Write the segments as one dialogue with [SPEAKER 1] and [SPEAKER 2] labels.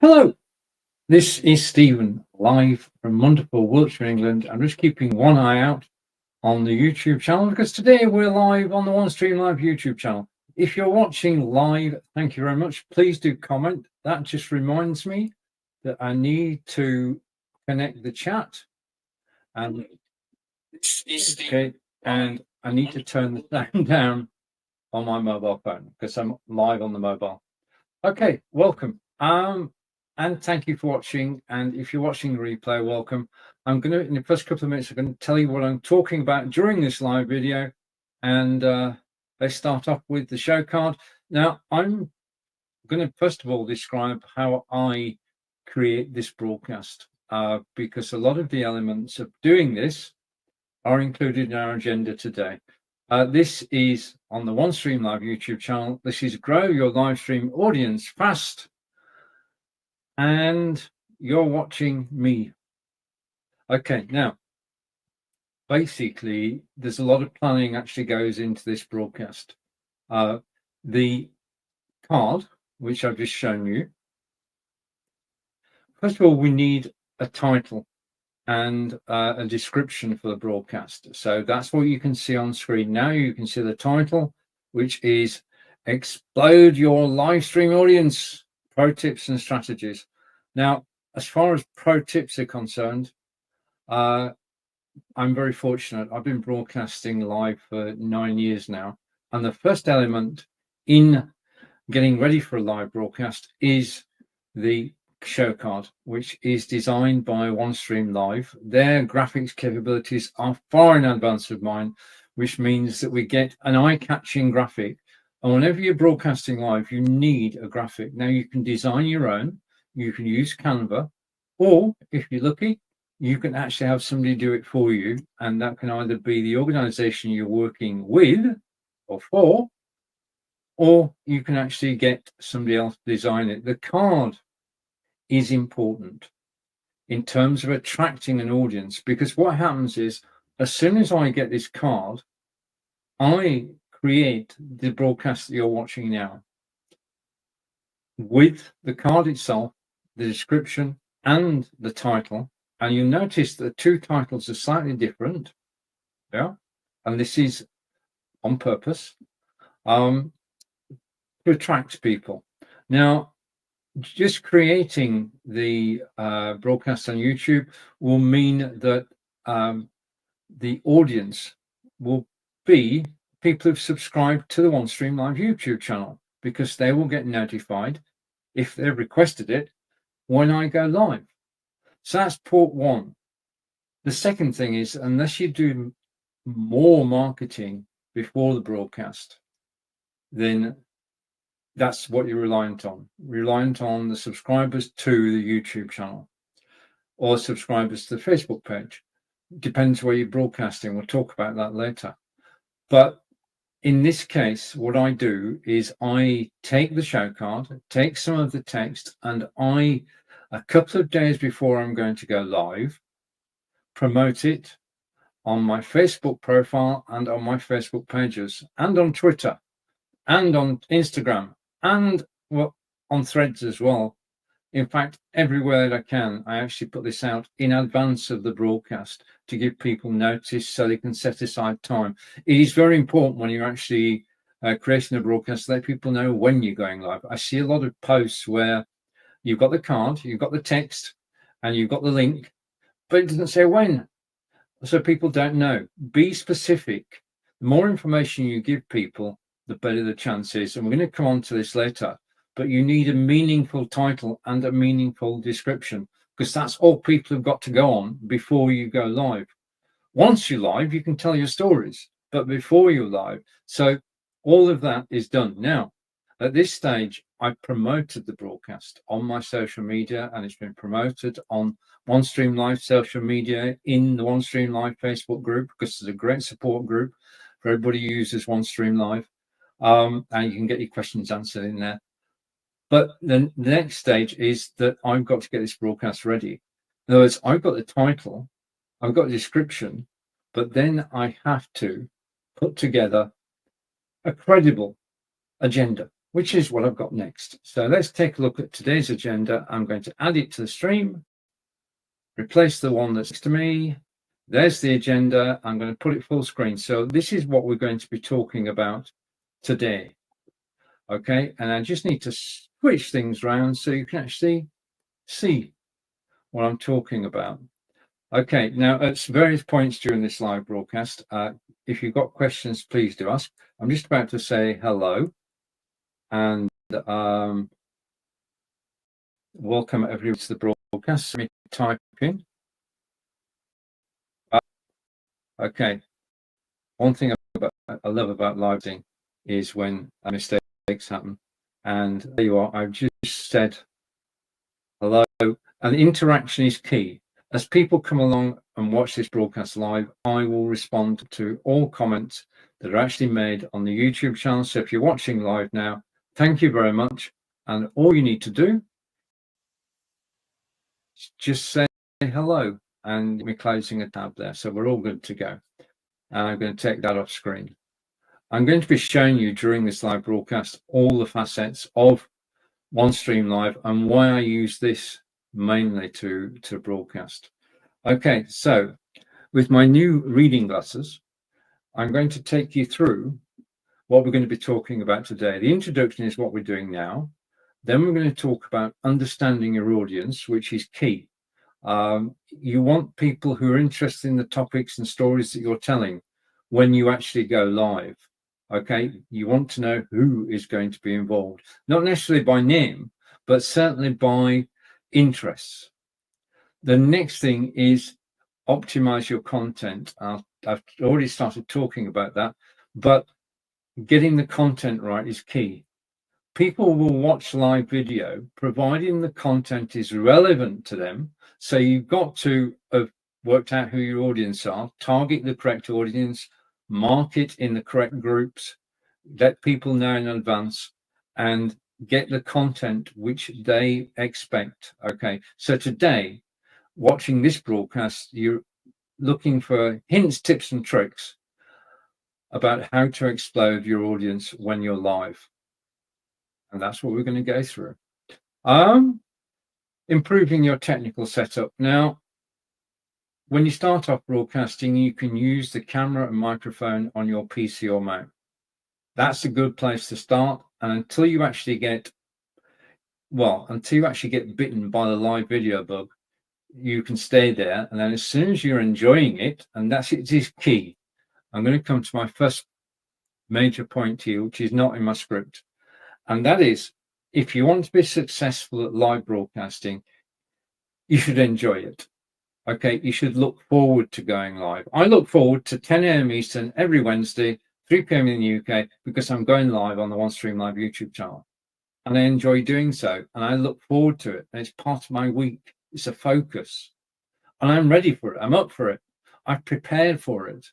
[SPEAKER 1] Hello, this is Stephen, live from wonderful Wiltshire, England. I'm just keeping one eye out on the YouTube channel because today we're live on the OneStream Live YouTube channel. If you're watching live, thank you very much. Please do comment. That just reminds me that I need to connect the chat. And okay, and I need to turn the sound down on my mobile phone because I'm live on the mobile. Okay, welcome. And thank you for watching. And if you're watching the replay, welcome. I'm going to, in the first couple of minutes, I'm going to tell you what I'm talking about during this live video. And let's start off with the show card. Now, I'm going to, first of all, describe how I create this broadcast, because a lot of the elements of doing this are included in our agenda today. This is on the OneStream Live YouTube channel. This is Grow Your Live Stream Audience Fast. And you're watching me. Okay, now, basically, there's a lot of planning actually goes into this broadcast. The card, which I've just shown you, first of all, we need a title and a description for the broadcast. So that's what you can see on screen now. You can see the title, which is Explode Your Live Stream Audience, Pro Tips and Strategies. Now, as far as pro tips are concerned, I'm very fortunate. I've been broadcasting live for 9 years now. And the first element in getting ready for a live broadcast is the show card, which is designed by OneStream Live. Their graphics capabilities are far in advance of mine, which means that we get an eye-catching graphic. And whenever you're broadcasting live, you need a graphic. Now, you can design your own. You can use Canva, or if you're lucky, you can actually have somebody do it for you. And that can either be the organization you're working with or for, or you can actually get somebody else to design it. The card is important in terms of attracting an audience, because what happens is, as soon as I get this card, I create the broadcast that you're watching now with the card itself, the description and the title. And you'll notice that the two titles are slightly different. Yeah. And this is on purpose to attract people. Now, just creating the broadcast on YouTube will mean that the audience will be people who've subscribed to the OneStream Live YouTube channel, because they will get notified if they've requested it when I go live. So that's port one. The second thing is, unless you do more marketing before the broadcast, then that's what you're reliant on the subscribers to the YouTube channel or subscribers to the Facebook page. Depends where you're broadcasting. We'll talk about that later. But in this case, what I do is I take the show card, take some of the text, and a couple of days before I'm going to go live, promote it on my Facebook profile and on my Facebook pages and on Twitter and on Instagram and on Threads as well. In fact, everywhere that I can, I actually put this out in advance of the broadcast to give people notice so they can set aside time. It is very important when you're actually creating a broadcast to let people know when you're going live. I see a lot of posts where you've got the card, you've got the text, and you've got the link, but it doesn't say when. So people don't know. Be specific. The more information you give people, the better the chance is. And we're going to come on to this later. But you need a meaningful title and a meaningful description, because that's all people have got to go on before you go live. Once you're live, you can tell your stories, but before you're live. So all of that is done. Now, at this stage, I promoted the broadcast on my social media, and it's been promoted on OneStream Live social media in the OneStream Live Facebook group, because it's a great support group for everybody who uses OneStream Live. And you can get your questions answered in there. But then the next stage is that I've got to get this broadcast ready. In other words, I've got the title, I've got a description, but then I have to put together a credible agenda. which is what I've got next. So let's take a look at today's agenda. I'm going to add it to the stream, replace the one that's next to me. There's the agenda. I'm going to put it full screen. So this is what we're going to be talking about today. Okay, and I just need to switch things around so you can actually see what I'm talking about. Okay, now at various points during this live broadcast, if you've got questions, please do ask. I'm just about to say hello and welcome everyone to the broadcast. Let me type in. Okay, one thing I love about live thing is when mistakes happen. And there you are. I've just said hello, and interaction is key. As people come along and watch this broadcast live, I will respond to all comments that are actually made on the YouTube channel. So if you're watching live now, thank you very much. And all you need to do is just say hello, and we're closing a tab there. So we're all good to go. And I'm going to take that off screen. I'm going to be showing you during this live broadcast all the facets of OneStream Live and why I use this mainly to broadcast. Okay, so with my new reading glasses, I'm going to take you through what we're going to be talking about today. The introduction is what we're doing now. Then we're going to talk about understanding your audience, which is key. You want people who are interested in the topics and stories that you're telling when you actually go live. Okay, you want to know who is going to be involved, not necessarily by name, but certainly by interests. The next thing is optimize your content. I've already started talking about that, but getting the content right is key. People will watch live video providing the content is relevant to them. So you've got to have worked out who your audience are, target the correct audience, market in the correct groups, let people know in advance, and get the content which they expect. Okay, so today, watching this broadcast, you're looking for hints, tips, and tricks about how to explode your audience when you're live. And that's what we're going to go through. Improving your technical setup. Now, when you start off broadcasting, you can use the camera and microphone on your PC or Mac. That's a good place to start. And until you actually get bitten by the live video bug, you can stay there. And then as soon as you're enjoying it, and it is key. I'm going to come to my first major point here, which is not in my script. And that is, if you want to be successful at live broadcasting, you should enjoy it. Okay, you should look forward to going live. I look forward to 10 a.m. Eastern every Wednesday, 3 p.m. in the UK, because I'm going live on the OneStream Live YouTube channel. And I enjoy doing so. And I look forward to it. And it's part of my week. It's a focus. And I'm ready for it. I'm up for it. I've prepared for it.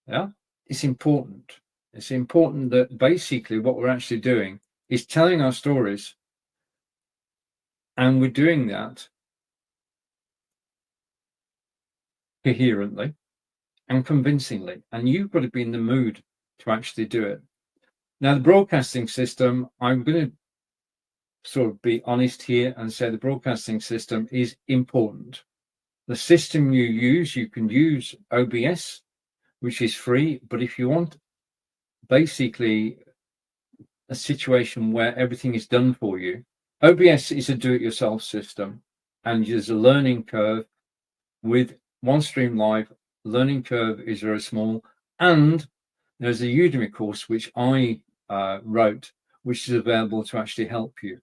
[SPEAKER 1] Yeah, it's important. It's important that basically what we're actually doing is telling our stories. And we're doing that coherently and convincingly, and you've got to be in the mood to actually do it. Now, the broadcasting system, I'm going to sort of be honest here and say the broadcasting system is important. The system you can use OBS, which is free, but if you want basically a situation where everything is done for you, OBS is a do-it-yourself system, and there's a learning curve. With OneStream Live, learning curve is very small, and there's a Udemy course which I wrote, which is available to actually help you.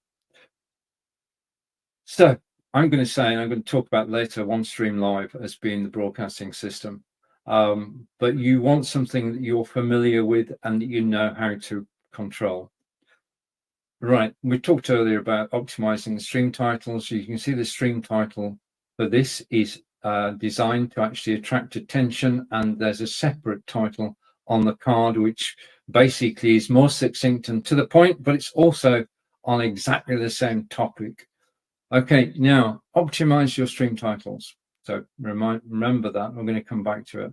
[SPEAKER 1] So I'm going to say, and I'm going to talk about later, OneStream Live as being the broadcasting system, but you want something that you're familiar with and that you know how to control. Right, we talked earlier about optimizing the stream titles. You can see the stream title for this is designed to actually attract attention, and there's a separate title on the card which basically is more succinct and to the point, but it's also on exactly the same topic. Okay, now optimize your stream titles. So remember that. We're going to come back to it.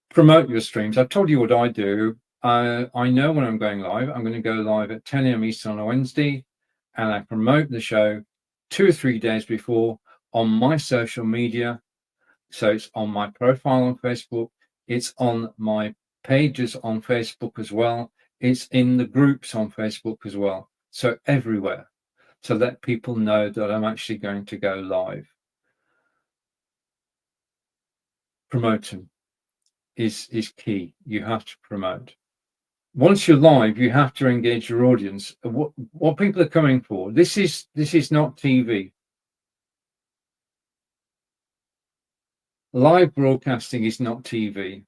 [SPEAKER 1] Promote your streams. I've told you what I do. I know when I'm going live. I'm going to go live at 10 a.m. Eastern on a Wednesday, and I promote the show 2 or 3 days before on my social media. So it's on my profile on Facebook. It's on my pages on Facebook as well. It's in the groups on Facebook as well. So everywhere, to let people know that I'm actually going to go live. Promoting is key. You have to promote. Once you're live, you have to engage your audience. What people are coming for. This is not TV. Live broadcasting is not TV,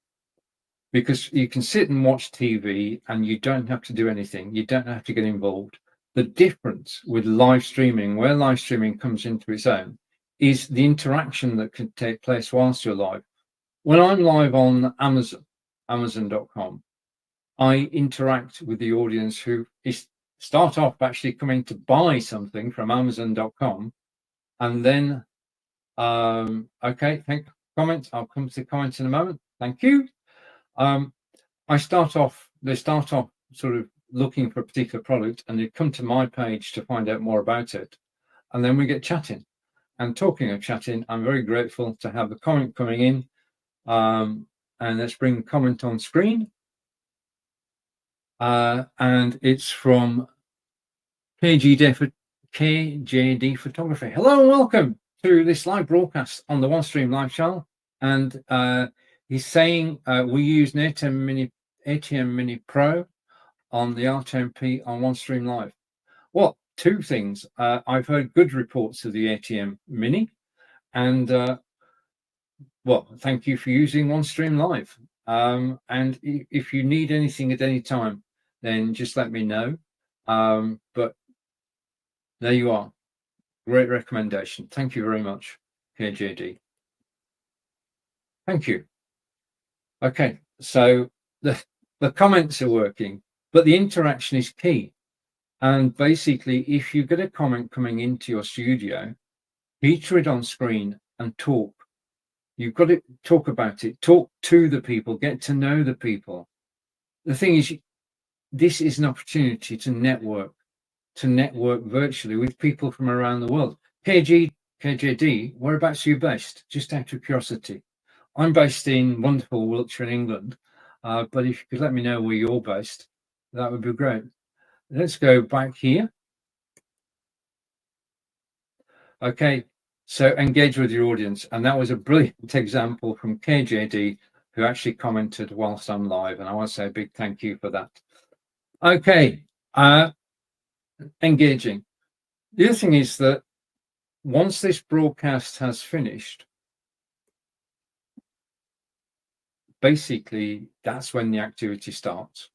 [SPEAKER 1] because you can sit and watch TV and you don't have to do anything. You don't have to get involved. The difference with live streaming, where live streaming comes into its own, is the interaction that can take place whilst you're live. When I'm live on Amazon.com, I interact with the audience who start off actually coming to buy something from Amazon.com, and then okay, comments. I'll come to comments in a moment. Thank you. They start off sort of looking for a particular product, and they come to my page to find out more about it, and then we get chatting. And talking of chatting, I'm very grateful to have the comment coming in. And let's bring the comment on screen. And it's from KJD Photography. Hello and welcome to this live broadcast on the OneStream live channel. And he's saying we use an ATM Mini Pro on the R10P on OneStream Live. Well, two things. I've heard good reports of the ATM Mini, and well, thank you for using OneStream Live. And if you need anything at any time, then just let me know. But there you are. Great recommendation. Thank you very much, KJD. Thank you. Okay, so the comments are working, but the interaction is key. And basically, if you get a comment coming into your studio, feature it on screen and talk. You've got to talk about it, talk to the people, get to know the people. The thing is, this is an opportunity to network virtually with people from around the world. KJD, whereabouts are you based? Just out of curiosity. I'm based in wonderful Wiltshire in England, but if you could let me know where you're based, that would be great. Let's go back here. Okay, so engage with your audience. And that was a brilliant example from KJD, who actually commented whilst I'm live. And I want to say a big thank you for that. Okay, engaging. The other thing is that once this broadcast has finished, basically that's when the activity starts.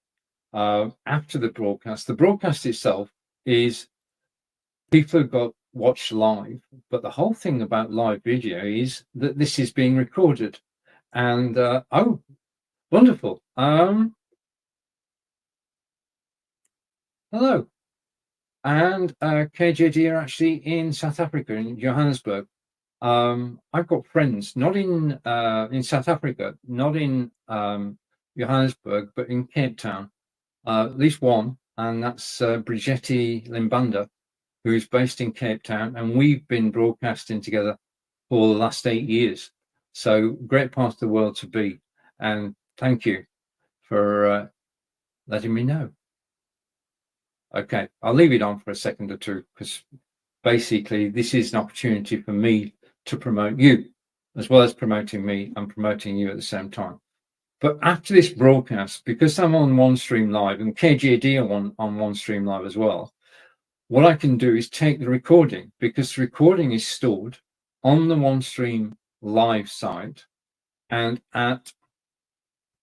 [SPEAKER 1] After the broadcast itself is people have got watch live, but the whole thing about live video is that this is being recorded. And oh, wonderful. Hello. And KJD are actually in South Africa, in Johannesburg. I've got friends not in South Africa, not in Johannesburg, but in Cape Town. At least one, and that's Brigitte Limbanda, who is based in Cape Town, and we've been broadcasting together for the last 8 years. So great part of the world to be, and thank you for letting me know. Okay, I'll leave it on for a second or two, because basically this is an opportunity for me to promote you, as well as promoting me and promoting you at the same time. But after this broadcast, because I'm on OneStream Live and KJD are on OneStream Live as well, what I can do is take the recording, because the recording is stored on the OneStream Live site, and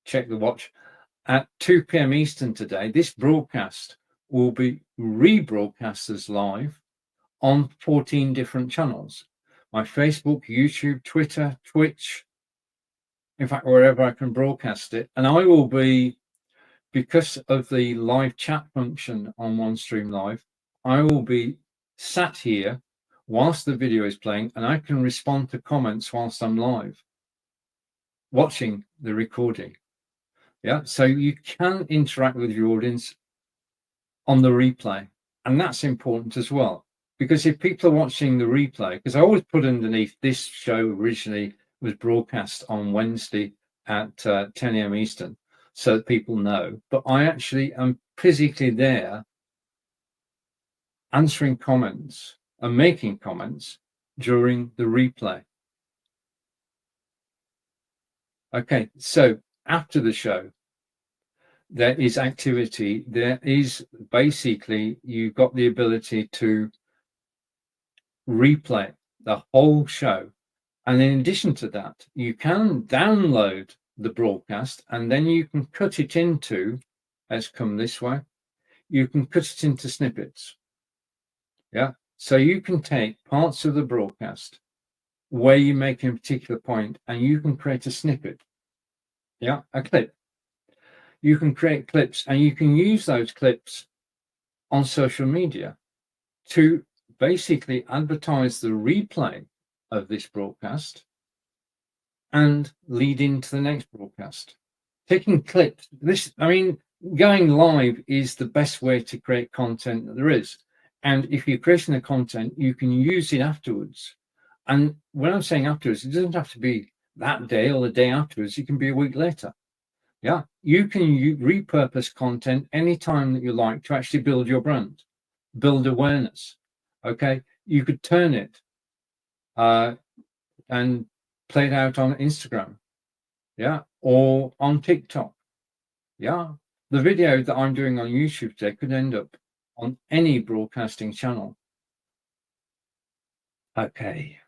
[SPEAKER 1] check the watch, at 2 p.m. Eastern today, this broadcast will be rebroadcast as live on 14 different channels. My Facebook, YouTube, Twitter, Twitch, in fact, wherever I can broadcast it. And I will be, because of the live chat function on OneStream Live, I will be sat here whilst the video is playing, and I can respond to comments whilst I'm live watching the recording. Yeah, so you can interact with your audience on the replay, and that's important as well, because if people are watching the replay, because I always put underneath, this show originally was broadcast on Wednesday at 10 a.m. Eastern, so that people know, but I actually am physically there answering comments and making comments during the replay. Okay, so after the show, there is activity. There is basically, you've got the ability to replay the whole show. And in addition to that, you can download the broadcast and then you can cut it into, let's come this way, you can cut it into snippets. Yeah. So you can take parts of the broadcast where you make a particular point and you can create a snippet. Yeah, a clip. You can create clips and you can use those clips on social media to basically advertise the replay of this broadcast and lead into the next broadcast. Taking clips, going live is the best way to create content that there is. And if you're creating the content, you can use it afterwards. And when I'm saying afterwards, it doesn't have to be that day or the day afterwards. It can be a week later. Yeah, you can repurpose content anytime that you like to actually build your brand, build awareness. Okay, you could turn it and play it out on Instagram, yeah, or on TikTok. Yeah, the video that I'm doing on YouTube today could end up on any broadcasting channel. Okay,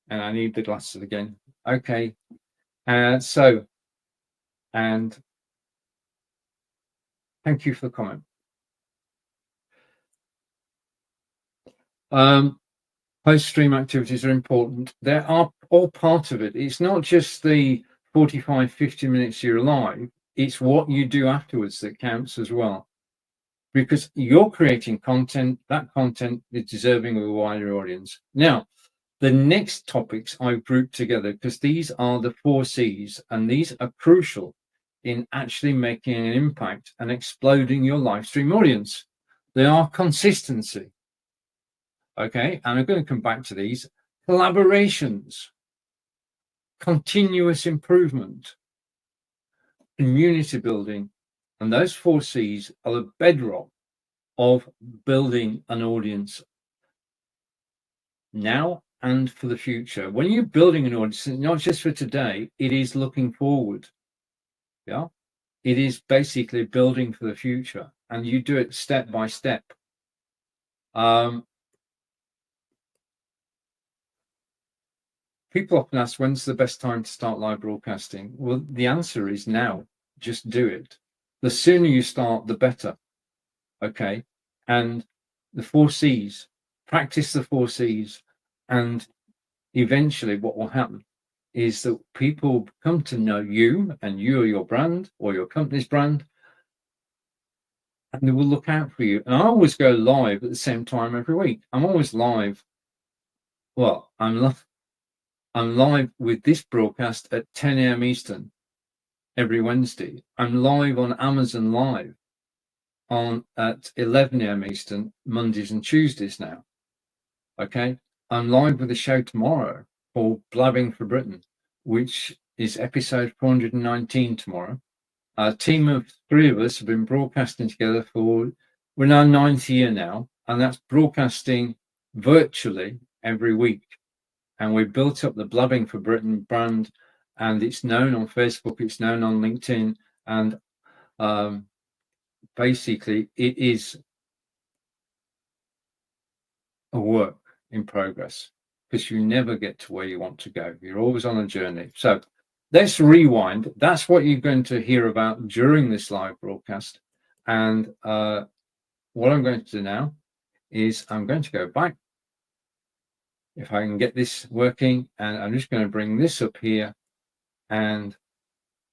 [SPEAKER 1] and I need the glasses again. Okay, and thank you for the comment. Post-stream activities are important. They are all part of it. It's not just the 45, 50 minutes you're live. It's what you do afterwards that counts as well. Because you're creating content, that content is deserving of a wider audience. Now, the next topics I've grouped together because these are the 4 C's, and these are crucial in actually making an impact and exploding your live stream audience. They are consistency. Okay, and I'm going to come back to these. Collaborations, continuous improvement, community building, and those 4 C's are the bedrock of building an audience now and for the future. When you're building an audience, not just for today, it is looking forward. Yeah, it is basically building for the future, and you do it step by step. People often ask, when's the best time to start live broadcasting? Well, the answer is now. Just do it. The sooner you start, the better. Okay. And the 4 C's, practice the 4 C's. And eventually what will happen is that people come to know you and you or your brand or your company's brand, and they will look out for you. And I always go live at the same time every week. I'm always live. Well, I'm live with this broadcast at 10 a.m. Eastern every Wednesday. I'm live on Amazon Live at 11 a.m. Eastern Mondays and Tuesdays now. Okay, I'm live with a show tomorrow called Blabbing for Britain, which is episode 419 tomorrow. A team of 3 of us have been broadcasting together we're now 9th year now, and that's broadcasting virtually every week. And we built up the Blabbing for Britain brand, and it's known on Facebook, it's known on LinkedIn, and basically it is a work in progress because you never get to where you want to go. You're always on a journey. So let's rewind. That's what you're going to hear about during this live broadcast. And what I'm going to do now is I'm going to go back, if I can get this working, and I'm just going to bring this up here, and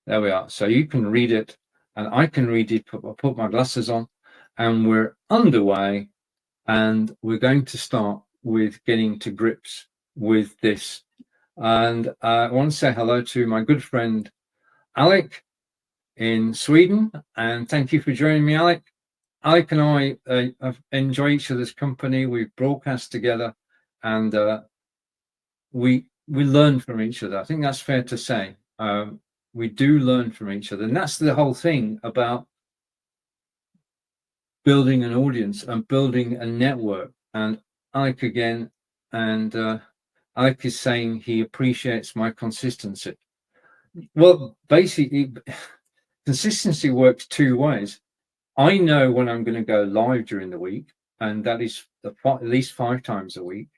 [SPEAKER 1] there we are. So you can read it and I can read it. I'll put my glasses on and we're underway, and we're going to start with getting to grips with this. And I want to say hello to my good friend Alec, in Sweden. And thank you for joining me, Alec. Alec and I enjoy each other's company. We've broadcast together, and we learn from each other. I think that's fair to say. We do learn from each other, and that's the whole thing about building an audience and building a network. And Alec again, and Alec is saying he appreciates my consistency. Well, basically, consistency works two ways. I know when I'm going to go live during the week, and that is at least 5 times a week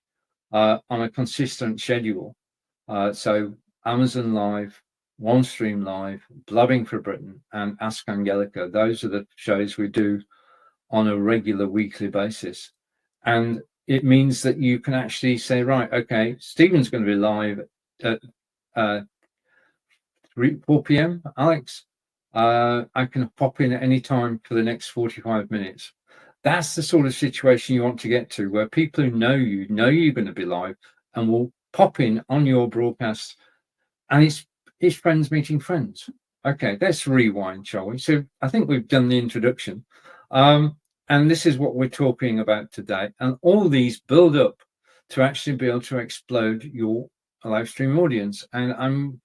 [SPEAKER 1] on a consistent schedule. So Amazon Live, One Stream Live, Blubbing for Britain, and Ask Angelica. Those are the shows we do on a regular weekly basis. And it means that you can actually say, right, okay, Stephen's going to be live at 4 p.m. Alex, I can pop in at any time for the next 45 minutes. That's the sort of situation you want to get to, where people who know you're going to be live and will pop in on your broadcast, and it's friends meeting friends. Okay, let's rewind, shall we? So I think we've done the introduction, and this is what we're talking about today. And all these build up to actually be able to explode your live stream audience. And I'm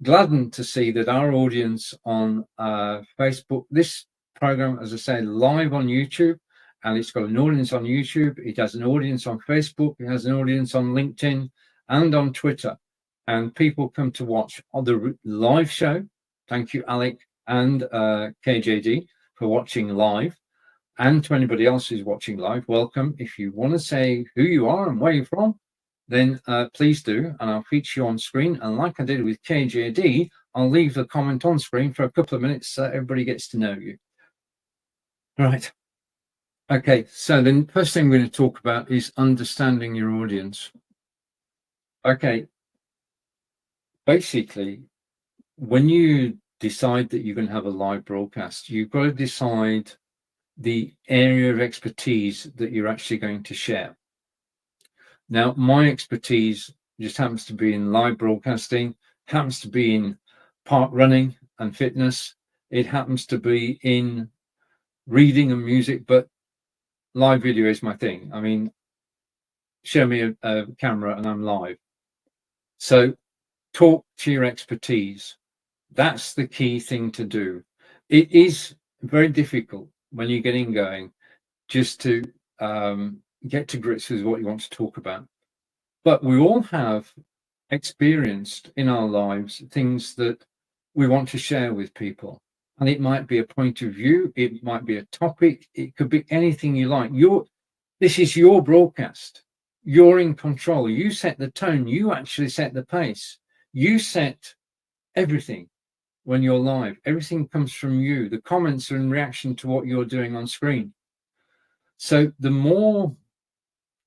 [SPEAKER 1] gladdened to see that our audience on Facebook, this program, as I say, live on YouTube, and it's got an audience on YouTube. It has an audience on Facebook. It has an audience on LinkedIn and on Twitter. And people come to watch on the live show. Thank you, Alec and KJD, for watching live. And to anybody else who's watching live, welcome. If you want to say who you are and where you're from, then please do, and I'll feature you on screen. And like I did with KJD, I'll leave the comment on screen for a couple of minutes so everybody gets to know you. Right. Okay, so the first thing we're going to talk about is understanding your audience. Okay. Basically, when you decide that you're going to have a live broadcast, you've got to decide the area of expertise that you're actually going to share. Now, my expertise just happens to be in live broadcasting, happens to be in park running and fitness. It happens to be in reading and music, but live video is my thing. I mean, show me a camera and I'm live. So talk to your expertise. That's the key thing to do. It is very difficult when you're getting going just to get to grips with what you want to talk about. But we all have experienced in our lives things that we want to share with people. And it might be a point of view, it might be a topic, it could be anything you like. This is your broadcast. You're in control. You set the tone. You actually set the pace. You set everything when you're live. Everything comes from you. The comments are in reaction to what you're doing on screen. So the more,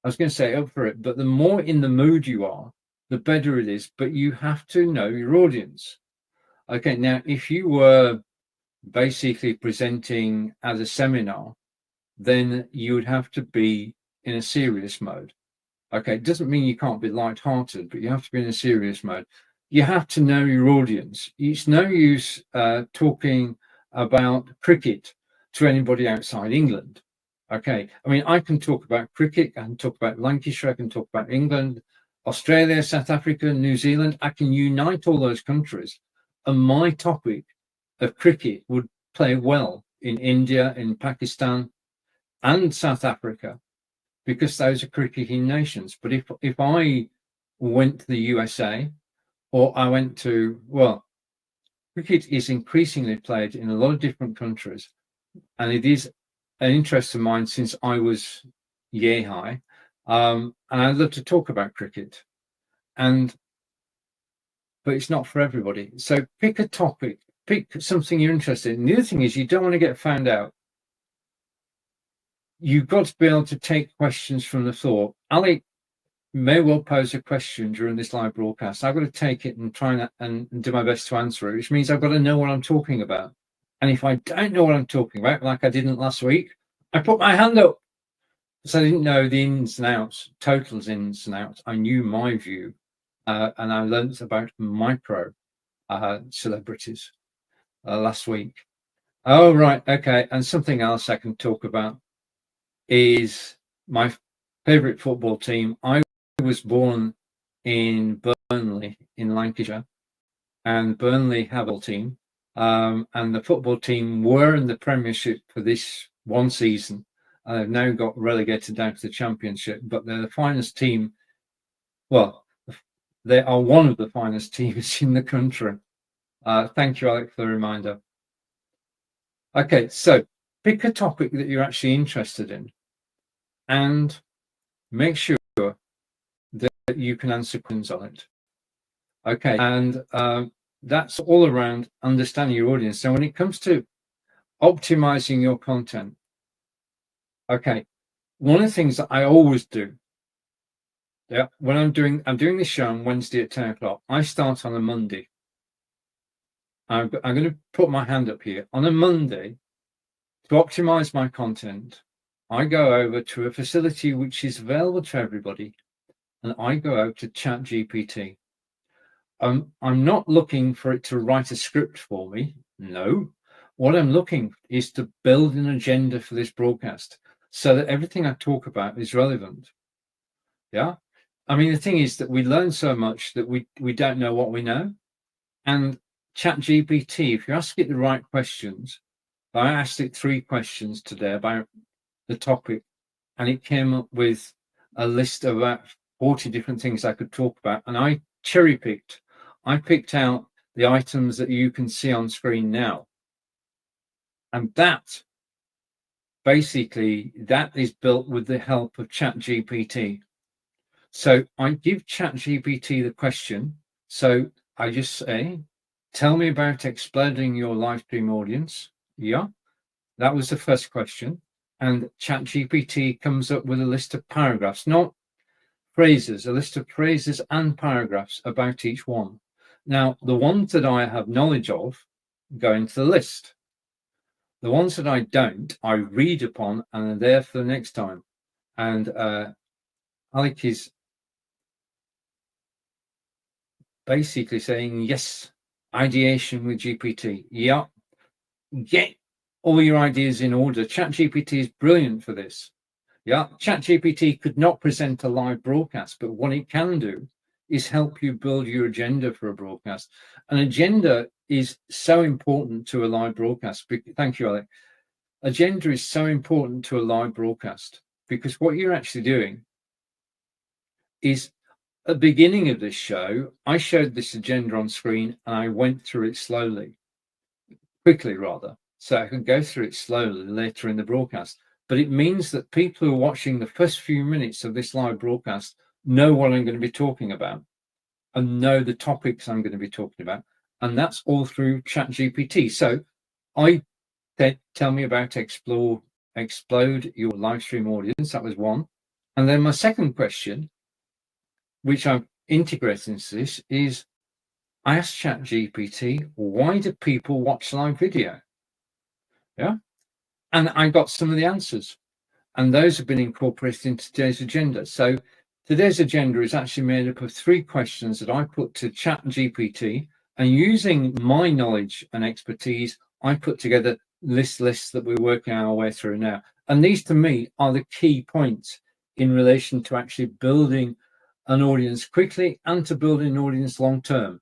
[SPEAKER 1] I was going to say up for it, but the more in the mood you are, the better it is. But you have to know your audience. Okay, now if you were basically presenting as a seminar, then you would have to be in a serious mode. Okay, it doesn't mean you can't be light-hearted, but you have to be in a serious mode. You have to know your audience. It's no use talking about cricket to anybody outside England. Okay, I mean, I can talk about cricket, I can talk about Lancashire, I can talk about England, Australia, South Africa, New Zealand. I can unite all those countries, and my topic of cricket would play well in India, in Pakistan, and South Africa, because those are cricketing nations. But if I went to the USA, or I went to, well, cricket is increasingly played in a lot of different countries, and it is an interest of mine since I was year high, and I love to talk about cricket, but it's not for everybody. So pick a topic, pick something you're interested in. The other thing is, you don't want to get found out. You've got to be able to take questions from the floor. Alec may well pose a question during this live broadcast. I've got to take it and try and do my best to answer it, which means I've got to know what I'm talking about. And if I don't know what I'm talking about, like I didn't last week, I put my hand up because I didn't know the ins and outs, totals ins and outs. I knew my view, and I learned about micro celebrities. last week. Oh, right. Okay. And something else I can talk about is my favorite football team. I was born in Burnley in Lancashire, and Burnley have a team. And the football team were in the Premiership for this one season. They've now got relegated down to the Championship, but they're the finest team. Well, they are one of the finest teams in the country. Thank you, Alec, for the reminder. Okay, so pick a topic that you're actually interested in and make sure that you can answer questions on it. Okay, and that's all around understanding your audience. So when it comes to optimizing your content, okay, one of the things that I always do, yeah, when I'm doing this show on Wednesday at 10 o'clock, I start on a Monday. I'm going to put my hand up here. On a Monday, to optimize my content, I go over to a facility which is available to everybody, and I go out to ChatGPT. I'm not looking for it to write a script for me. No. What I'm looking is to build an agenda for this broadcast so that everything I talk about is relevant. Yeah. I mean, the thing is that we learn so much that we don't know what we know. And ChatGPT, if you ask it the right questions, I asked it 3 questions today about the topic, and it came up with a list of about 40 different things I could talk about. And I cherry picked. I picked out the items that you can see on screen now. And that basically, that is built with the help of ChatGPT. So I give ChatGPT the question. So I just say, tell me about exploding your live stream audience. Yeah, that was the first question. And ChatGPT comes up with a list of paragraphs, not phrases, a list of phrases and paragraphs about each one. Now, the ones that I have knowledge of go into the list. The ones that I don't, I read upon and are there for the next time. And Alec is basically saying, yes, ideation with GPT. Yeah, get all your ideas in order. ChatGPT is brilliant for this. Yeah, ChatGPT could not present a live broadcast, but what it can do is help you build your agenda for a broadcast. An agenda is so important to a live broadcast. Thank you, Alec. Agenda is so important to a live broadcast because what you're actually doing is at the beginning of this show, I showed this agenda on screen and I went through it quickly rather, so I can go through it slowly later in the broadcast. But it means that people who are watching the first few minutes of this live broadcast know what I'm going to be talking about and know the topics I'm going to be talking about. And that's all through ChatGPT. So I said, tell me about explode your live stream audience. That was one. And then my second question, which I've integrated into this, is I asked ChatGPT, why do people watch live video? Yeah. And I got some of the answers. And those have been incorporated into today's agenda. So today's agenda is actually made up of 3 questions that I put to ChatGPT, and using my knowledge and expertise, I put together lists that we're working our way through now. And these to me are the key points in relation to actually building an audience quickly and to building an audience long term.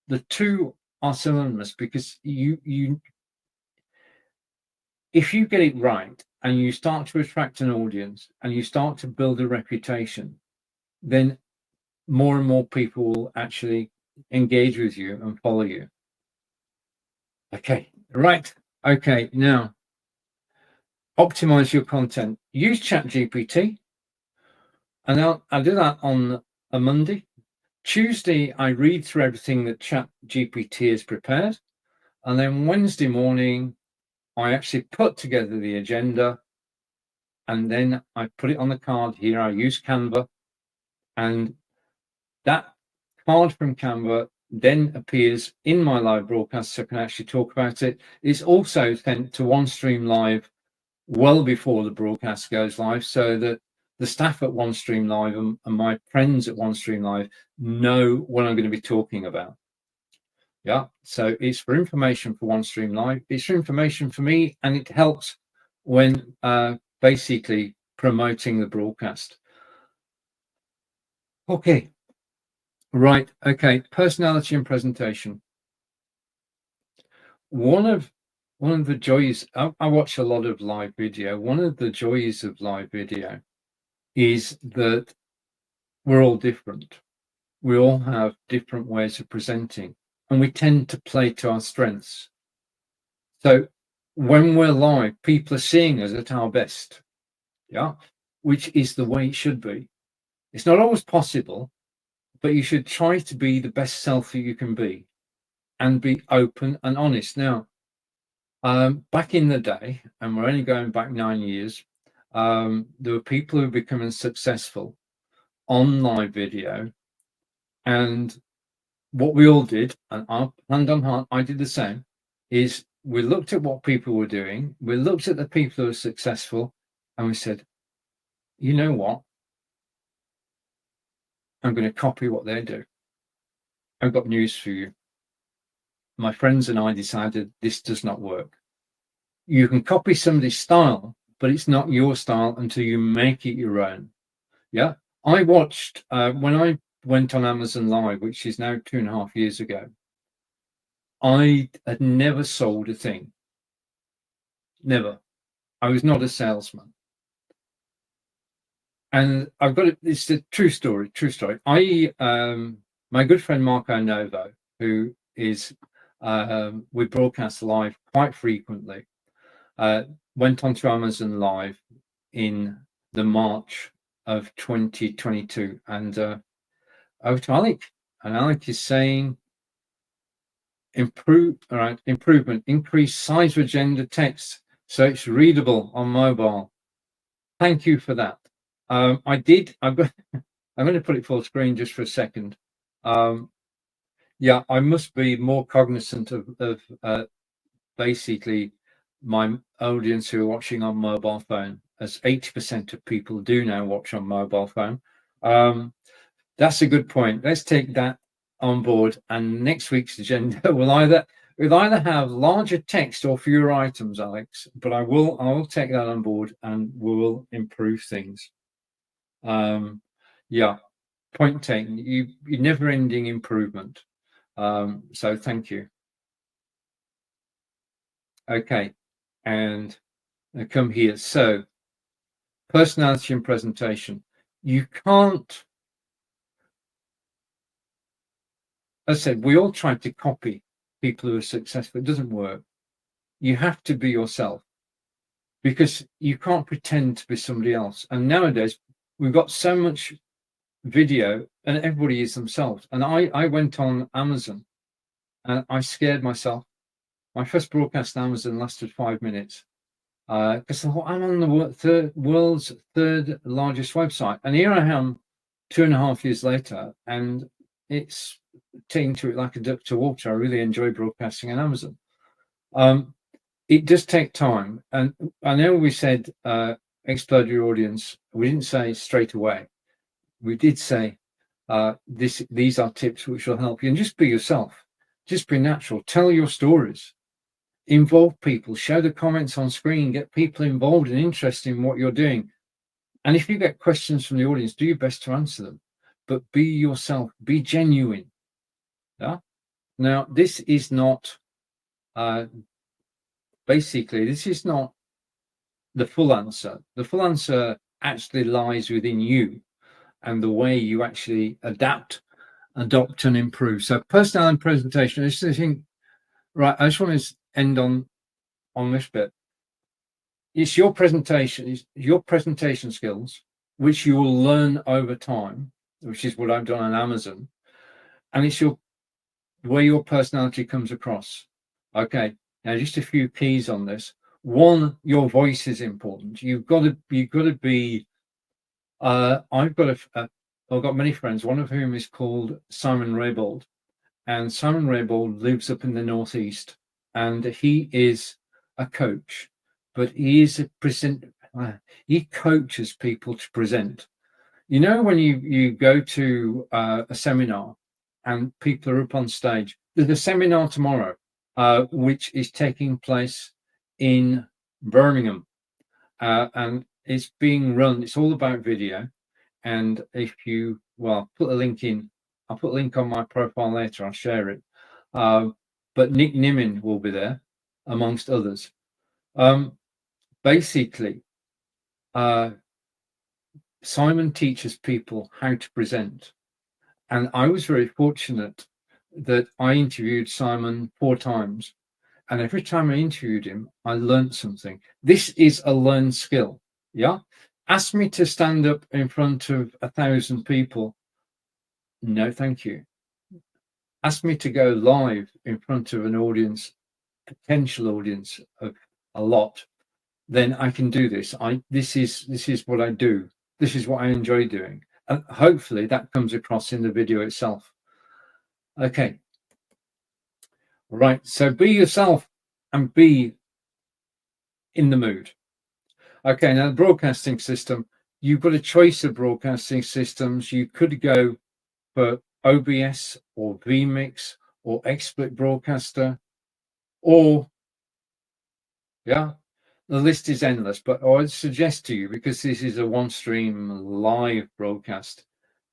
[SPEAKER 1] The two are synonymous because if you get it right and you start to attract an audience and you start to build a reputation, then more and more people will actually engage with you and follow you. Okay, right. Okay, now optimize your content. Use ChatGPT, and I'll do that on a Monday. Tuesday, I read through everything that ChatGPT has prepared, and then Wednesday morning, I actually put together the agenda, and then I put it on the card here. I use Canva, and that card from Canva then appears in my live broadcast, so I can actually talk about it. It's also sent to OneStream Live well before the broadcast goes live, so that the staff at OneStream Live and my friends at OneStream Live know what I'm going to be talking about. Yeah, so it's for information for One Stream Live. It's for information for me, and it helps when basically promoting the broadcast. Okay, right. Okay, personality and presentation. One of the joys, I watch a lot of live video. One of the joys of live video is that we're all different. We all have different ways of presenting, and we tend to play to our strengths. So when we're live, people are seeing us at our best, yeah, which is the way it should be. It's not always possible, but you should try to be the best self that you can be and be open and honest. Now, back in the day, and we're only going back 9 years, there were people who were becoming successful on live video, and what we all did, and hand on heart, I did the same, is we looked at what people were doing, we looked at the people who were successful, and we said, you know what? I'm going to copy what they do. I've got news for you. My friends and I decided this does not work. You can copy somebody's style, but it's not your style until you make it your own. Yeah. I watched, when I went on Amazon Live, which is now 2.5 years ago, I had never sold a thing. Never. I was not a salesman. And I've got it. It's a true story. My good friend Marco Novo, who is, we broadcast live quite frequently, went onto Amazon Live in the March of 2022, and over to Alec, and Alec is saying, improvement, increase size of agenda text so it's readable on mobile. Thank you for that. I'm going to put it full screen just for a second. Yeah, I must be more cognizant of basically my audience who are watching on mobile phone, as 80% of people do now watch on mobile phone. That's a good point. Let's take that on board, and next week's agenda will either have larger text or fewer items, Alex, but I will take that on board and we will improve things. Yeah, point taken. You never-ending improvement. So thank you. Okay, and I come here. So personality and presentation. You can't, as I said, we all try to copy people who are successful. It doesn't work. You have to be yourself, because you can't pretend to be somebody else. And nowadays we've got so much video and everybody is themselves. And I went on Amazon and I scared myself. My first broadcast on Amazon lasted 5 minutes, because I thought, I'm on the world's third largest website, and here I am 2.5 years later, and it's taking to it like a duck to water. I really enjoy broadcasting on Amazon. It does take time, and I know we said explode your audience. We didn't say straight away. We did say these are tips which will help you, and just be yourself, just be natural, tell your stories, involve people, show the comments on screen, get people involved and interested in what you're doing. And if you get questions from the audience, do your best to answer them, but be yourself, be genuine. Yeah. Now, this is not basically, this is not the full answer. The full answer actually lies within you and the way you actually adapt, adopt, and improve. So personality and presentation, I just think, right, I just want to end on this bit. It's your presentation skills, which you will learn over time, which is what I've done on Amazon. And it's where your personality comes across. Okay, now just a few keys on this. One, your voice is important. You've got to be. I've got many friends, one of whom is called Simon Raybould, and Simon Raybould lives up in the Northeast, and he is a coach, but he is he coaches people to present. You know, when you go to a seminar and people are up on stage. There's a seminar tomorrow, which is taking place in Birmingham, and it's being run. It's all about video. And if you, well, put a link in, I'll put a link on my profile later, I'll share it. But Nick Nimin will be there, amongst others. Basically, Simon teaches people how to present. And I was very fortunate that I interviewed Simon 4 times. And every time I interviewed him, I learned something. This is a learned skill. Yeah. Ask me to stand up in front of 1,000 people. No, thank you. Ask me to go live in front of an audience, potential audience of a lot, then I can do this. This is what I do. This is what I enjoy doing. And hopefully that comes across in the video itself. Okay. Right. So be yourself and be in the mood. Okay. Now the broadcasting system, you've got a choice of broadcasting systems. You could go for OBS or vMix or XSplit Broadcaster, or yeah, the list is endless. But I would suggest to you, because this is a OneStream live broadcast,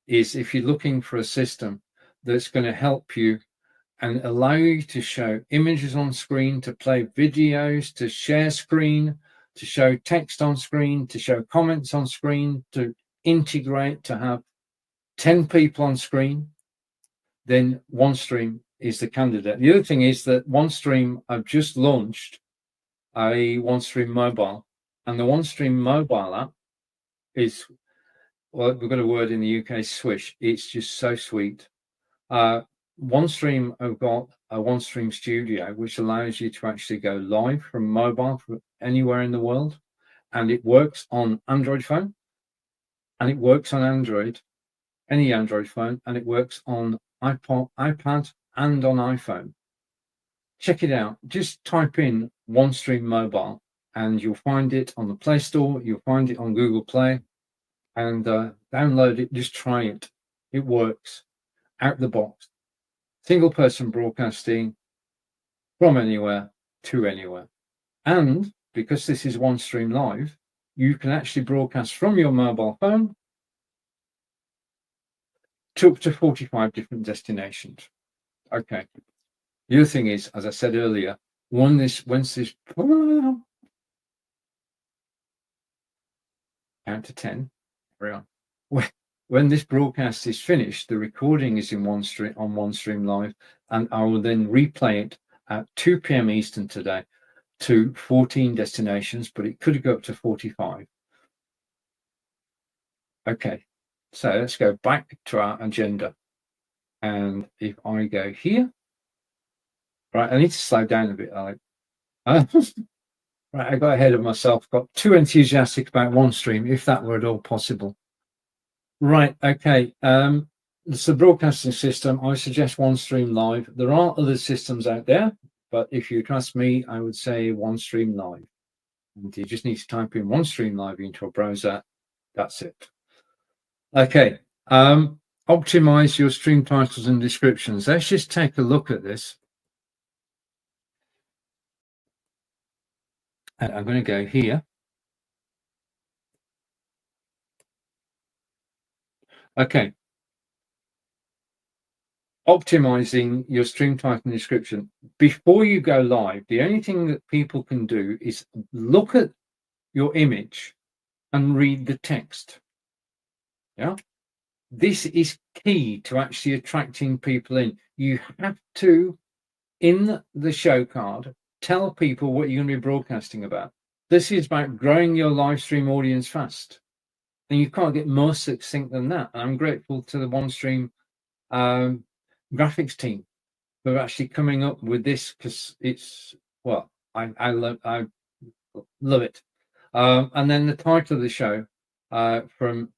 [SPEAKER 1] is if you're looking for a system that's going to help you and allow you to show images on screen, to play videos, to share screen, to show text on screen, to show comments on screen, to integrate, to have 10 people on screen, then OneStream is the candidate. The other thing is that OneStream have just launched a OneStream mobile, and the OneStream mobile app is, well, we've got a word in the UK, swish. It's just so sweet. OneStream have got a OneStream Studio, which allows you to actually go live from mobile from anywhere in the world, and it works on Android phone, and it works on Android, any Android phone, and it works on iPad and on iPhone. Check it out. Just type in OneStream mobile and you'll find it on the Play Store. You'll find it on Google Play, and download it. Just try it. It works out the box. Single person broadcasting from anywhere to anywhere. And because this is OneStream Live, you can actually broadcast from your mobile phone to up to 45 different destinations. Okay. The other thing is, as I said earlier, once this count to 10, carry on. When this broadcast is finished, the recording is in OneStream on OneStream Live, and I will then replay it at 2 p.m. Eastern today to 14 destinations, but it could go up to 45. Okay, so let's go back to our agenda. And if I go here, right, I need to slow down a bit, Alec. Right, I got ahead of myself, got too enthusiastic about OneStream, if that were at all possible. Right, okay. It's the broadcasting system. I suggest OneStream Live. There are other systems out there, but if you trust me, I would say OneStream Live. And you just need to type in OneStream Live into a browser. That's it. Okay. Optimize your stream titles and descriptions. Let's just take a look at this. And I'm going to go here. Okay. Optimizing your stream title and description. Before you go live, the only thing that people can do is look at your image and read the text. Yeah. This is key to actually attracting people in. You have to, in the show card, tell people what you're going to be broadcasting about. This is about growing your live stream audience fast. And you can't get more succinct than that. And I'm grateful to the OneStream graphics team for actually coming up with this, because it's, well, I love it. And then the title of the show from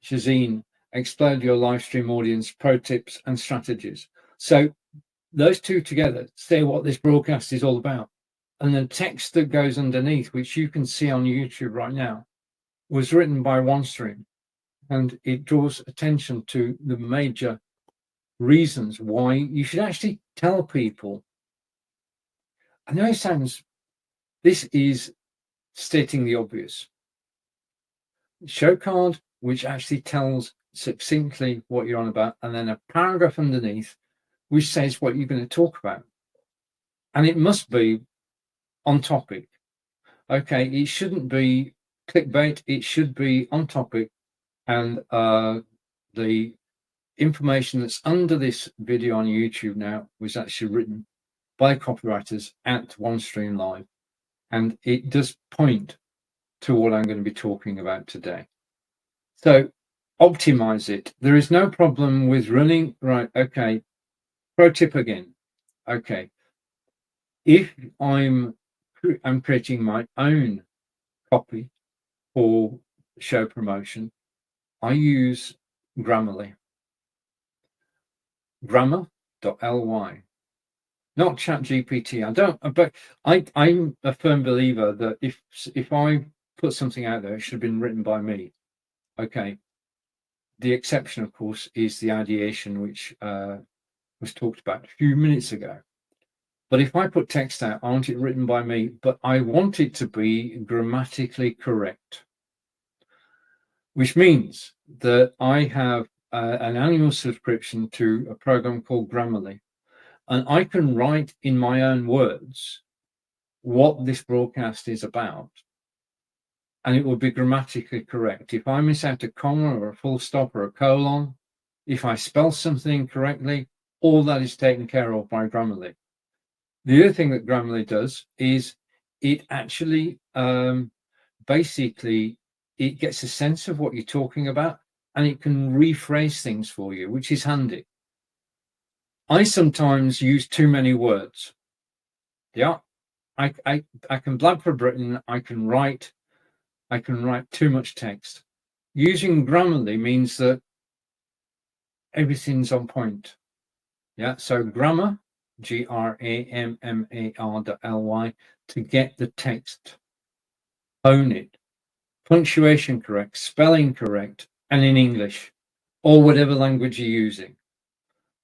[SPEAKER 1] Shazeen, Explode Your Live Stream Audience, Pro Tips and Strategies. So those two together say what this broadcast is all about. And the text that goes underneath, which you can see on YouTube right now, was written by OneStream, and it draws attention to the major reasons why you should actually tell people. I know it sounds, this is stating the obvious. Show card, which actually tells succinctly what you're on about, and then a paragraph underneath which says what you're going to talk about. And it must be on topic. Okay, it shouldn't be clickbait, it should be on topic. And the information that's under this video on YouTube now was actually written by copywriters at OneStream Live. And it does point to what I'm going to be talking about today. So optimize it. There is no problem with running, right? Okay. Pro tip again. Okay. If I'm creating my own copy for show promotion, I use Grammarly. Grammar.ly, not ChatGPT. I don't, but I'm a firm believer that if I put something out there, it should have been written by me. Okay. The exception, of course, is the ideation, which was talked about a few minutes ago. But if I put text out, I want it written by me, but I want it to be grammatically correct, which means that I have an annual subscription to a program called Grammarly, and I can write in my own words what this broadcast is about, and it will be grammatically correct. If I miss out a comma or a full stop or a colon, if I spell something incorrectly, all that is taken care of by Grammarly. The other thing that Grammarly does is it actually basically it gets a sense of what you're talking about, and it can rephrase things for you, which is handy. I sometimes use too many words. Yeah, I can blab for Britain. I can write too much text. Using Grammarly means that everything's on point. Yeah, so grammar, GRAMMAR.ly, to get the text, own it, punctuation correct, spelling correct, and in English or whatever language you're using.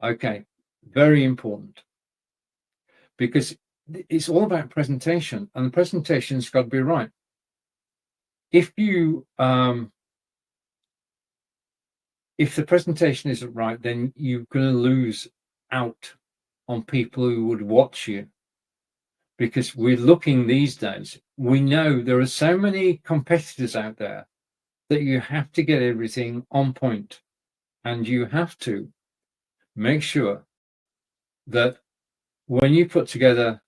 [SPEAKER 1] Okay, very important, because it's all about presentation, and the presentation's got to be right. If you if the presentation isn't right, then you're going to lose out on people who would watch you, because we're looking these days, we know there are so many competitors out there that you have to get everything on point, and you have to make sure that when you put together,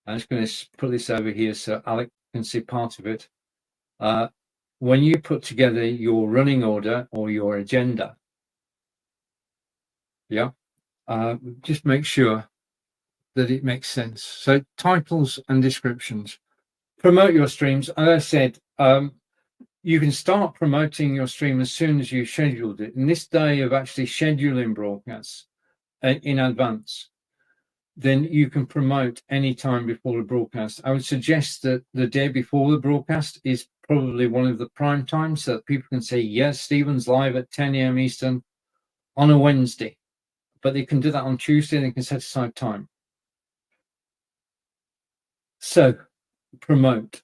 [SPEAKER 1] I'm just going to put this over here so Alec can see part of it. When you put together your running order or your agenda, yeah, just make sure that it makes sense. So titles and descriptions. Promote your streams. As I said, you can start promoting your stream as soon as you've scheduled it. In this day of actually scheduling broadcasts in advance, then you can promote any time before the broadcast. I would suggest that the day before the broadcast is probably one of the prime times, so that people can say, yes, Stephen's live at 10 a.m. Eastern on a Wednesday. But they can do that on Tuesday, and they can set aside time. So promote,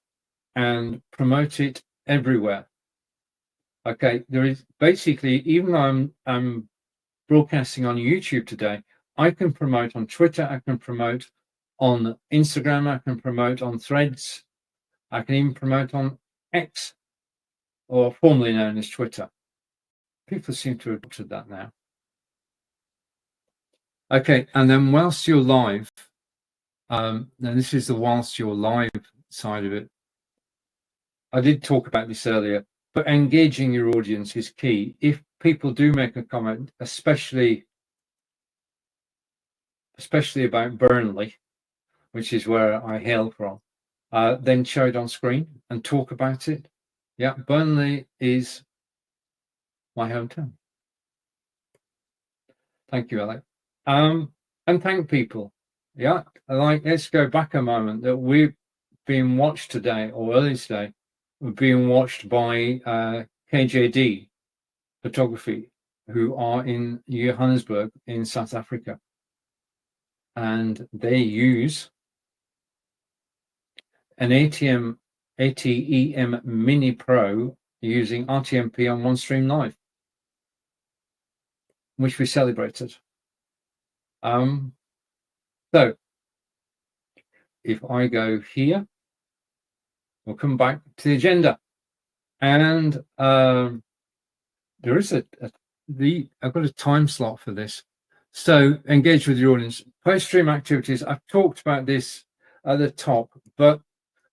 [SPEAKER 1] and promote it everywhere. Okay, there is basically, even though I'm broadcasting on YouTube today, I can promote on Twitter, I can promote on Instagram, I can promote on Threads, I can even promote on X, or formerly known as Twitter. People seem to have adopted that now. Okay, and then whilst you're live, now this is the whilst you're live side of it. I did talk about this earlier, but engaging your audience is key. If people do make a comment, especially about Burnley, which is where I hail from, then show it on screen and talk about it. Yeah, Burnley is my hometown. Thank you, Alec. And thank people. Yeah, like, let's go back a moment, that we're being watched today, or early today, we're being watched by KJD Photography. who are in Johannesburg in South Africa, and they use an ATEM Mini Pro using RTMP on OneStream Live, which we celebrated. So if I go here, we'll come back to the agenda, and there is I've got a time slot for this. So engage with your audience. Post-stream activities, I've talked about this at the top, but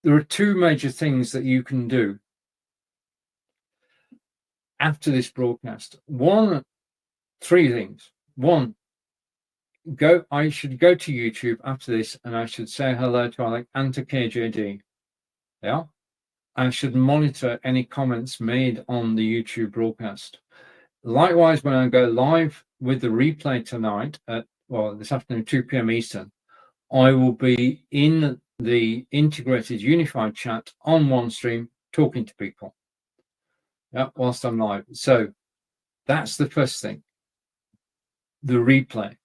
[SPEAKER 1] there are two major things that you can do after this broadcast. Three things. One, I should go to YouTube after this, and I should say hello to Alec and to KJD. Yeah. I should monitor any comments made on the YouTube broadcast. Likewise, when I go live with the replay tonight this afternoon, 2 p.m. Eastern, I will be in the integrated unified chat on OneStream talking to people, whilst I'm live. So that's the first thing. The replay.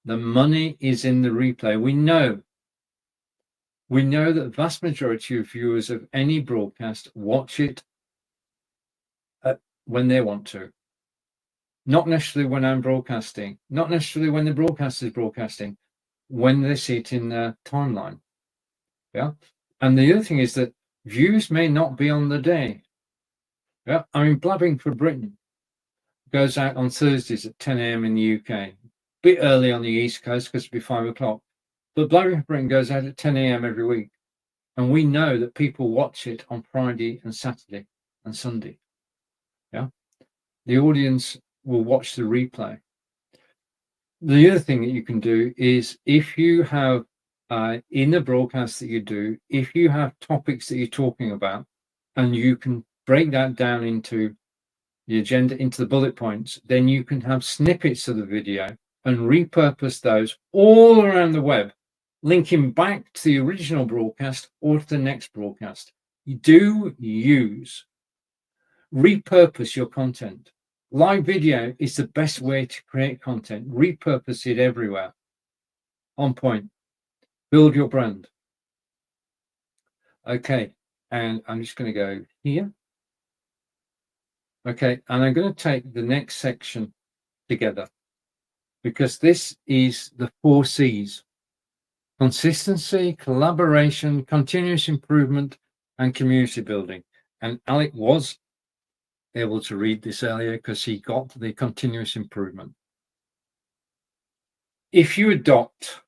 [SPEAKER 1] The money is in the replay. We know that the vast majority of viewers of any broadcast watch it when they want to. Not necessarily when I'm broadcasting, not necessarily when the broadcaster is broadcasting, when they see it in their timeline. Yeah. And the other thing is that views may not be on the day. Yeah. I mean, Blabbing for Britain goes out on Thursdays at 10 a.m. in the UK. A bit early on the East Coast because it'll be 5 o'clock. But Blabbing for Britain goes out at 10 a.m. every week. And we know that people watch it on Friday and Saturday and Sunday. Yeah. The audience will watch the replay. The other thing that you can do is, if you have in the broadcast that you do, if you have topics that you're talking about, and you can break that down into the agenda, into the bullet points, then you can have snippets of the video and repurpose those all around the web, linking back to the original broadcast or to the next broadcast. Repurpose your content. Live video is the best way to create content. Repurpose it everywhere. On point. Build your brand. Okay, and I'm just going to go here. Okay, and I'm going to take the next section together, because this is the 4 C's: consistency, collaboration, continuous improvement, and community building. And Alec was able to read this earlier because he got the continuous improvement. If you adopt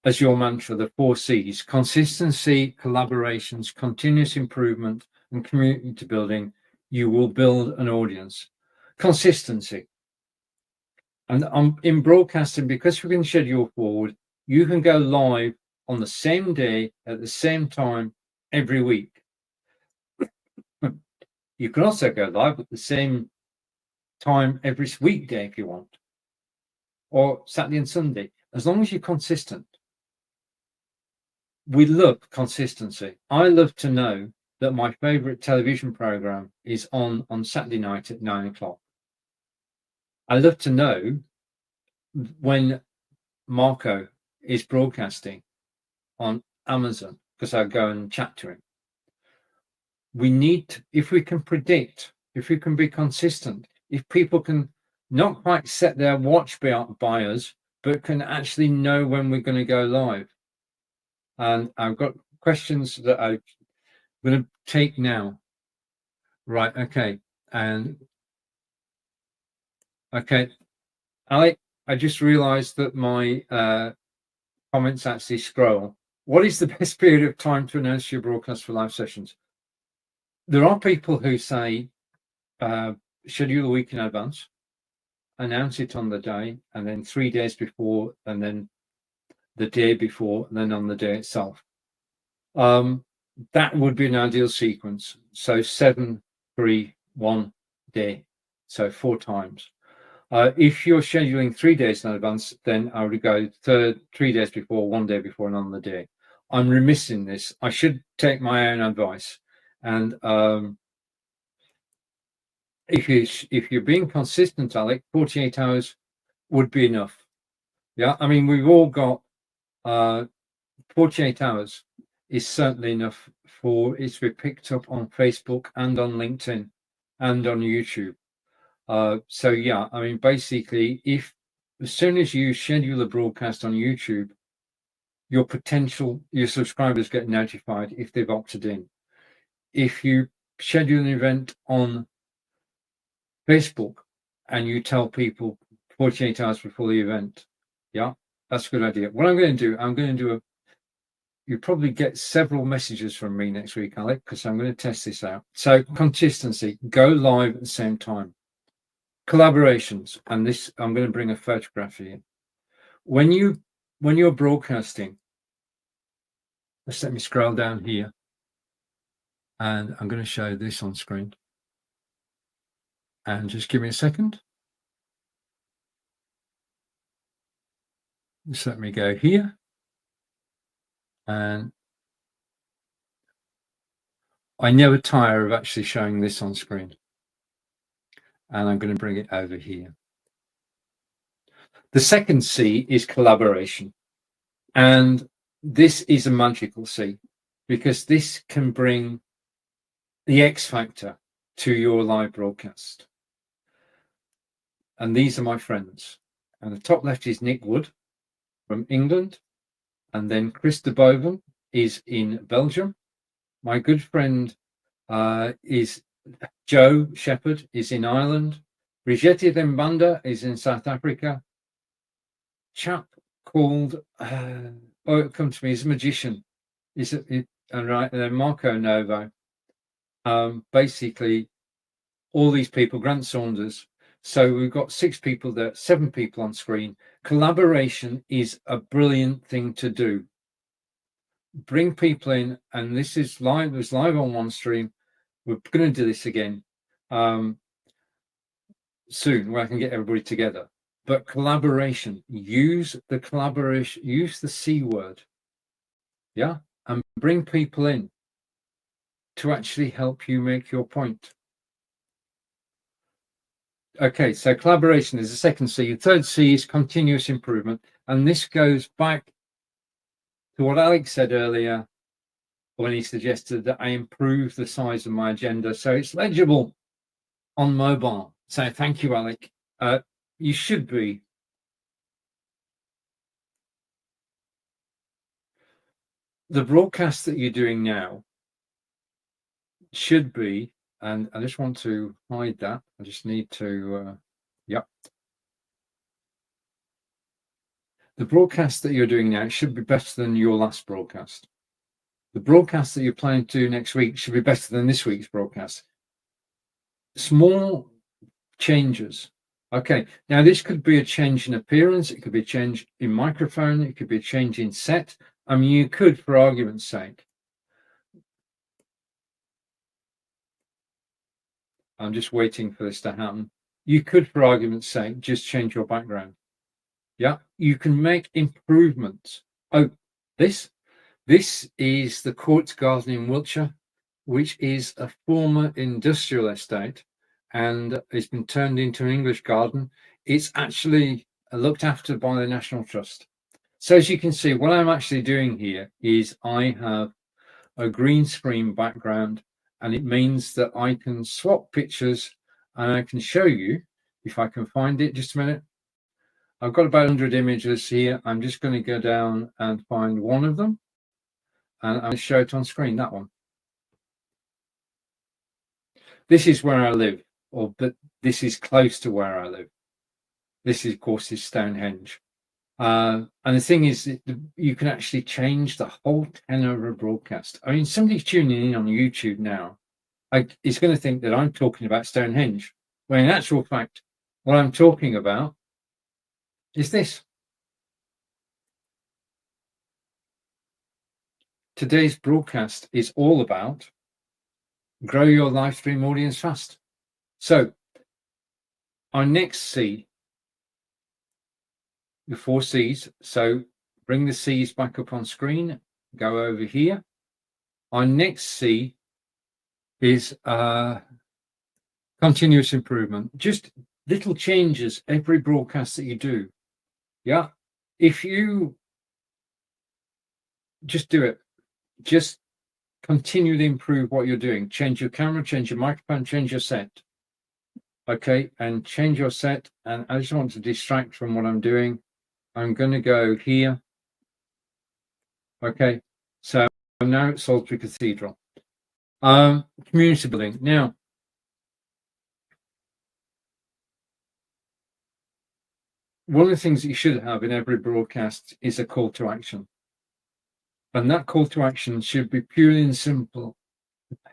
[SPEAKER 1] as your mantra the 4 C's: consistency, collaborations, continuous improvement, and community building, you will build an audience. Consistency. And in broadcasting, because we can schedule forward, you can go live on the same day at the same time every week. You can also go live at the same time every weekday if you want, or Saturday and Sunday, as long as you're consistent. We love consistency. I love to know that my favorite television program is on Saturday night at 9 o'clock. I love to know when Marco is broadcasting on Amazon, because I go and chat to him. We need to, if we can predict, if we can be consistent, if people can not quite set their watch by us, but can actually know when we're going to go live. And I've got questions that I'm going to take now. Right, okay. And okay, Alec, I just realized that my comments actually scroll. What is the best period of time to announce your broadcast for live sessions? There are people who say schedule a week in advance, announce it on the day, and then 3 days before, and then the day before, and then on the day itself. That would be an ideal sequence. So 7, 3, 1 day. So 4 times. If you're scheduling 3 days in advance, then I would go 3 days before, 1 day before, and on the day. I'm remiss in this. I should take my own advice. And if you're being consistent, Alec, 48 hours would be enough. Yeah, I mean, we've all got 48 hours is certainly enough for it to be picked up on Facebook and on LinkedIn and on YouTube. So yeah, I mean, basically, if as soon as you schedule a broadcast on YouTube, your subscribers get notified if they've opted in. If you schedule an event on Facebook and you tell people 48 hours before the event, yeah, that's a good idea. What I'm going to do, you probably get several messages from me next week, Alec, because I'm going to test this out. So consistency, go live at the same time. Collaborations, and this, I'm going to bring a photograph here. When you're broadcasting, let's let me scroll down here, and I'm going to show this on screen. And just give me a second. Just let me go here. And I never tire of actually showing this on screen. And I'm going to bring it over here. The second C is collaboration. And this is a magical C, because this can bring the X factor to your live broadcast. And these are my friends. And the top left is Nick Wood from England. And then Chris de Boven is in Belgium. My good friend is Joe Shepherd is in Ireland. Brigitte Dembanda is in South Africa. Chap called it comes to me, he's a magician. And then Marco Novo. Basically, all these people, Grant Saunders. So we've got 6 people there, 7 people on screen. Collaboration is a brilliant thing to do. Bring people in, and this is live. It was live on one stream. We're going to do this again soon, where I can get everybody together. But collaboration, use the C word, yeah, and bring people in to actually help you make your point. Okay, so collaboration is the second C. The third C is continuous improvement, and this goes back to what Alex said earlier when he suggested that I improve the size of my agenda so it's legible on mobile. So thank you, Alec. You should be. The broadcast that you're doing now should be, and I just want to hide that. I just need to, yep. The broadcast that you're doing now should be better than your last broadcast. The broadcast that you're planning to do next week should be better than this week's broadcast. Small changes. Okay, now this could be a change in appearance, it could be a change in microphone, it could be a change in set. I mean, you could, for argument's sake, I'm just waiting for this to happen. You could, for argument's sake, just change your background. Yeah, you can make improvements. Oh, this is the Court Garden in Wiltshire, which is a former industrial estate, and it's been turned into an English garden. It's actually looked after by the National Trust. So as you can see, what I'm actually doing here is I have a green screen background, and it means that I can swap pictures, and I can show you, if I can find it, just a minute. I've got about 100 images here. I'm just going to go down and find one of them, and I'm going to show it on screen, that one. This is where I live, but this is close to where I live. This, of course, is Stonehenge. And the thing is, you can actually change the whole tenor of a broadcast. I mean, somebody's tuning in on YouTube now is going to think that I'm talking about Stonehenge, when in actual fact, what I'm talking about is this. Today's broadcast is all about grow your live stream audience fast. So our next C, the 4 C's. So bring the C's back up on screen, go over here. Our next C is continuous improvement, just little changes every broadcast that you do. Yeah, if you just do it, just continue to improve what you're doing. Change your camera, change your microphone, change your set. Okay, and change your set. And I just want to distract from what I'm doing. I'm going to go here. Okay, so I'm now at Salisbury Cathedral. Community building. Now, one of the things that you should have in every broadcast is a call to action. And that call to action should be purely and simple.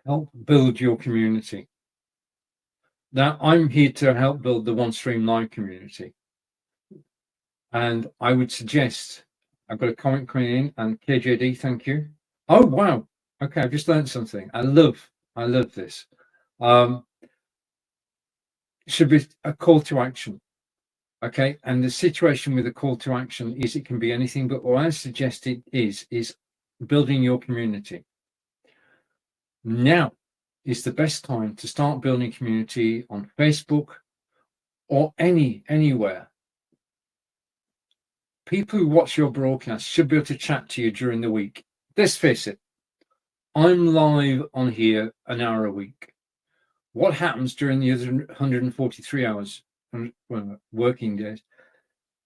[SPEAKER 1] Help build your community. Now, I'm here to help build the OneStream Live community. And I would suggest, I've got a comment coming in, and KJD, thank you. Oh, wow. Okay, I've just learned something. I love this. Should be a call to action. Okay, and the situation with a call to action is it can be anything, but what I suggest it is building your community. Now is the best time to start building community on Facebook or anywhere. People who watch your broadcast should be able to chat to you during the week. Let's face it, I'm live on here an hour a week. What happens during the other 143 hours, working days?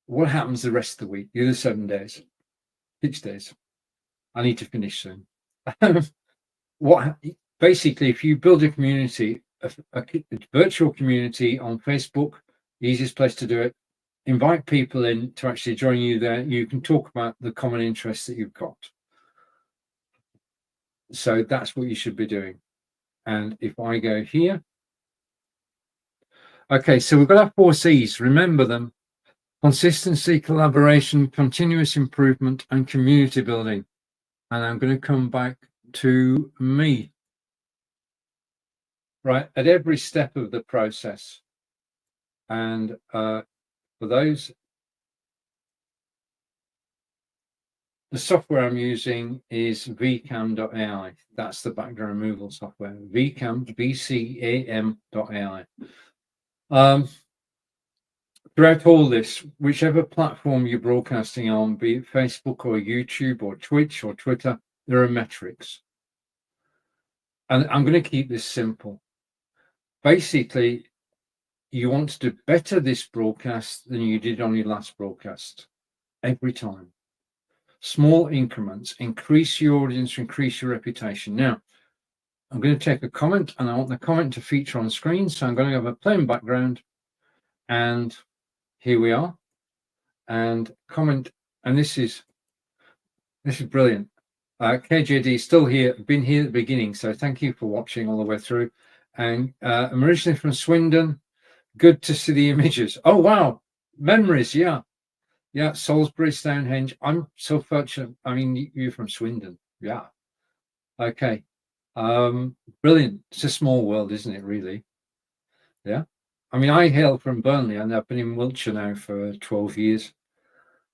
[SPEAKER 1] What happens the rest of the week, the other 7 days, 6 days? I need to finish soon. Basically, if you build a community, a virtual community on Facebook, the easiest place to do it, invite people in to actually join you there. You can talk about the common interests that you've got. So that's what you should be doing. And if I go here, okay, so we've got our 4 C's. Remember them: consistency, collaboration, continuous improvement, and community building. And I'm going to come back to me. Right, at every step of the process. And for those, the software I'm using is vcam.ai. That's the background removal software. Vcam, VCAM.ai. Throughout all this, whichever platform you're broadcasting on, be it Facebook or YouTube or Twitch or Twitter, there are metrics. And I'm going to keep this simple. Basically, you want to do better this broadcast than you did on your last broadcast every time. Small increments, increase your audience, increase your reputation. Now, I'm going to take a comment, and I want the comment to feature on screen. So I'm going to have a plain background, and here we are. And comment, and this is brilliant. KJD is still here, been here at the beginning, so thank you for watching all the way through. And I'm originally from Swindon. Good to see the images. Oh wow, memories, yeah. Salisbury, Stonehenge. I'm so fortunate. I mean, you're from Swindon, yeah. Okay, brilliant. It's a small world, isn't it? Really, yeah. I mean, I hail from Burnley, and I've been in Wiltshire now for 12 years.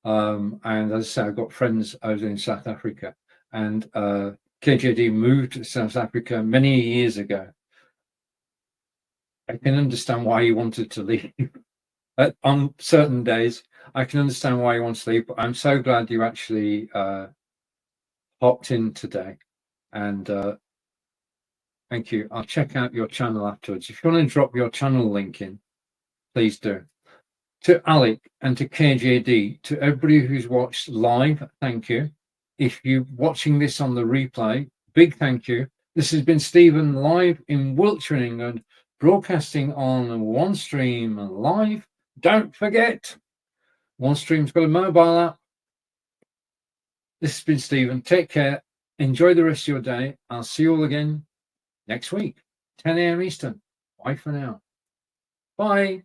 [SPEAKER 1] And as I say, I've got friends over in South Africa, and KJD moved to South Africa many years ago. I can understand why he wanted to leave. On certain days, I can understand why you want to leave, but I'm so glad you actually hopped in today. And thank you. I'll check out your channel afterwards. If you want to drop your channel link in, please do. To Alec and to KJD, to everybody who's watched live, thank you. If you're watching this on the replay, big thank you. This has been Stephen live in Wiltshire, England, broadcasting on OneStream Live. Don't forget, OneStream's got a mobile app. This has been Stephen. Take care. Enjoy the rest of your day. I'll see you all again next week, 10 a.m. Eastern. Bye for now. Bye.